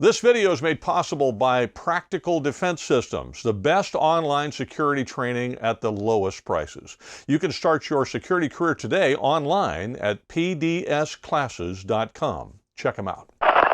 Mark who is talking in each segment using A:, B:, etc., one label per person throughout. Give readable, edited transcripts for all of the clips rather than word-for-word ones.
A: This video is made possible by Practical Defense Systems, the best online security training at the lowest prices. You can start your security career today online at pdsclasses.com. Check them out. Aha!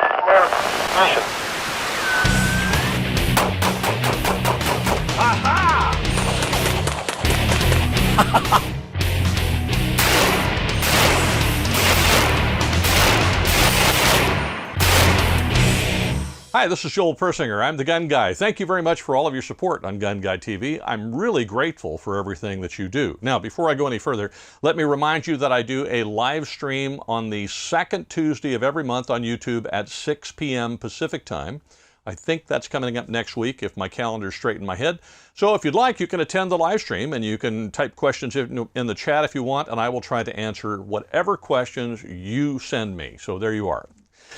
A: Hi, this is Joel Persinger. I'm the Gun Guy. Thank you very much for all of your support on GunGuyTV. I'm really grateful for everything that you do. Now, before I go any further, let me remind you that I do a live stream on the second Tuesday of every month on YouTube at 6 p.m. Pacific time. I think that's coming up next week if my calendar's straight in my head. So if you'd like, you can attend the live stream and you can type questions in the chat if you want, and I will try to answer whatever questions you send me. So there you are.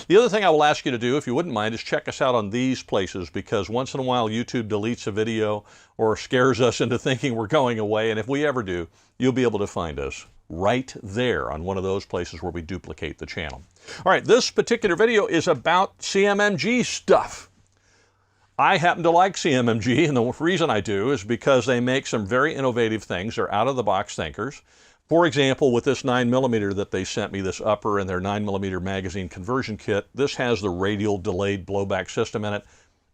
A: The other thing I will ask you to do, if you wouldn't mind, is check us out on these places, because once in a while YouTube deletes a video or scares us into thinking we're going away, and if we ever do, you'll be able to find us right there on one of those places where we duplicate the channel. All right, this particular video is about CMMG stuff. I happen to like CMMG, and the reason I do is because they make some very innovative things. They're out-of-the-box thinkers. For example, with this 9mm that they sent me, this upper and their 9mm magazine conversion kit, this has the radial delayed blowback system in it,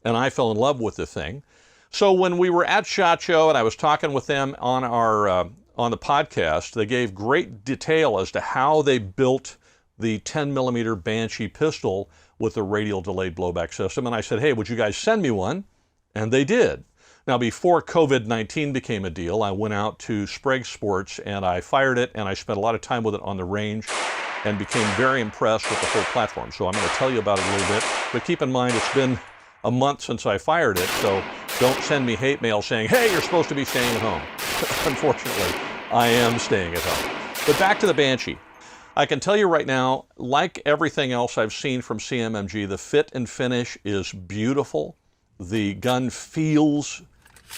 A: and I fell in love with the thing. So when we were at SHOT Show and I was talking with them on on the podcast, they gave great detail as to how they built the 10mm Banshee pistol with the radial delayed blowback system, and I said, hey, would you guys send me one? And they did. Now, before COVID-19 became a deal, I went out to Sprague Sports and I fired it, and I spent a lot of time with it on the range and became very impressed with the whole platform. So I'm going to tell you about it a little bit, but keep in mind it's been a month since I fired it, so don't send me hate mail saying, hey, you're supposed to be staying at home. Unfortunately, I am staying at home. But back to the Banshee. I can tell you right now, like everything else I've seen from CMMG, the fit and finish is beautiful. The gun feels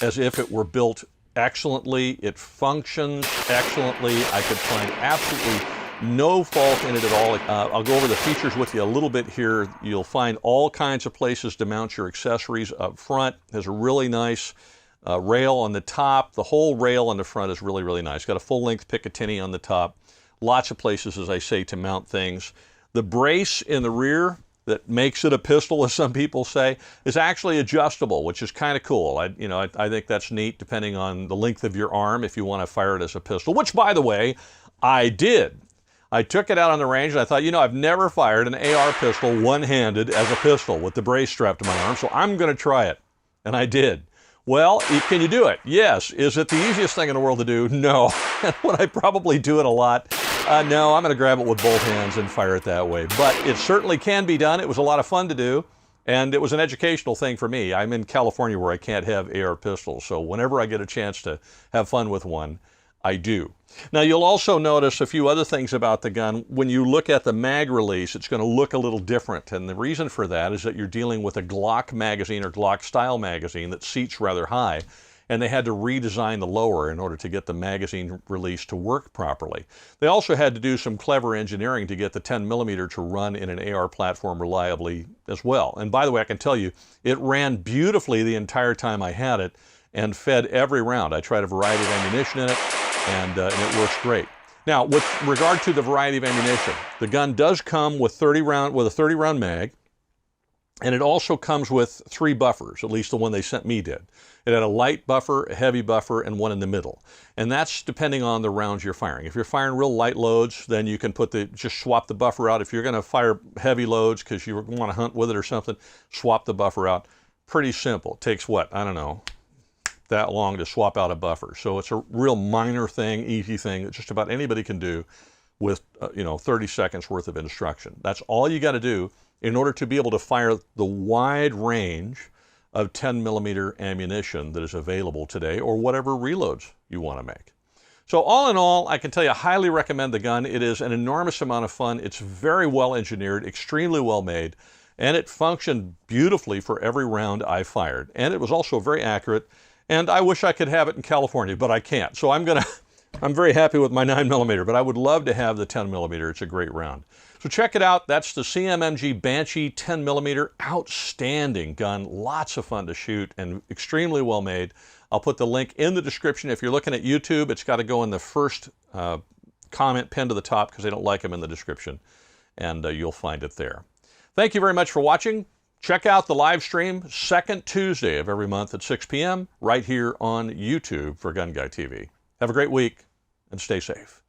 A: as if it were built excellently. It functions excellently. I could find absolutely no fault in it at all. I'll go over the features with you a little bit here. You'll find all kinds of places to mount your accessories up front. There's a really nice rail on the top. The whole rail on the front is really, really nice. Got a full-length Picatinny on the top. Lots of places, as I say, to mount things. The brace in the rear that makes it a pistol, as some people say, is actually adjustable, which is kind of cool. I think that's neat, depending on the length of your arm, if you want to fire it as a pistol, which, by the way, I did. I took it out on the range, and I thought, I've never fired an AR pistol one-handed as a pistol with the brace strapped to my arm, so I'm going to try it. And I did. Well, can you do it? Yes. Is it the easiest thing in the world to do? No. Would I probably do it a lot? No, I'm going to grab it with both hands and fire it that way. But it certainly can be done. It was a lot of fun to do, and it was an educational thing for me. I'm in California where I can't have AR pistols, so whenever I get a chance to have fun with one, I do. Now, you'll also notice a few other things about the gun. When you look at the mag release, it's going to look a little different, and the reason for that is that you're dealing with a Glock magazine or Glock-style magazine that seats rather high, and they had to redesign the lower in order to get the magazine release to work properly. They also had to do some clever engineering to get the 10mm to run in an AR platform reliably as well. And by the way, I can tell you, it ran beautifully the entire time I had it and fed every round. I tried a variety of ammunition in it, and it works great. Now, with regard to the variety of ammunition, the gun does come with a 30-round mag, and it also comes with 3 buffers, at least the one they sent me did. It had a light buffer, a heavy buffer, and one in the middle. And that's depending on the rounds you're firing. If you're firing real light loads, then you can just swap the buffer out. If you're going to fire heavy loads because you want to hunt with it or something, swap the buffer out. Pretty simple. It takes, what, I don't know, that long to swap out a buffer. So it's a real minor thing, easy thing that just about anybody can do with 30 seconds worth of instruction. That's all you got to do in order to be able to fire the wide range of 10mm ammunition that is available today, or whatever reloads you want to make. So all in all, I can tell you, I highly recommend the gun. It is an enormous amount of fun. It's very well engineered, extremely well made, and it functioned beautifully for every round I fired. And it was also very accurate, and I wish I could have it in California, but I can't. So I'm going to I'm very happy with my 9mm, but I would love to have the 10mm. It's a great round. So check it out. That's the CMMG Banshee 10mm. Outstanding gun. Lots of fun to shoot and extremely well made. I'll put the link in the description. If you're looking at YouTube, it's got to go in the first comment pinned to the top because they don't like them in the description. And you'll find it there. Thank you very much for watching. Check out the live stream second Tuesday of every month at 6 p.m. right here on YouTube for GunGuyTV. Have a great week and stay safe.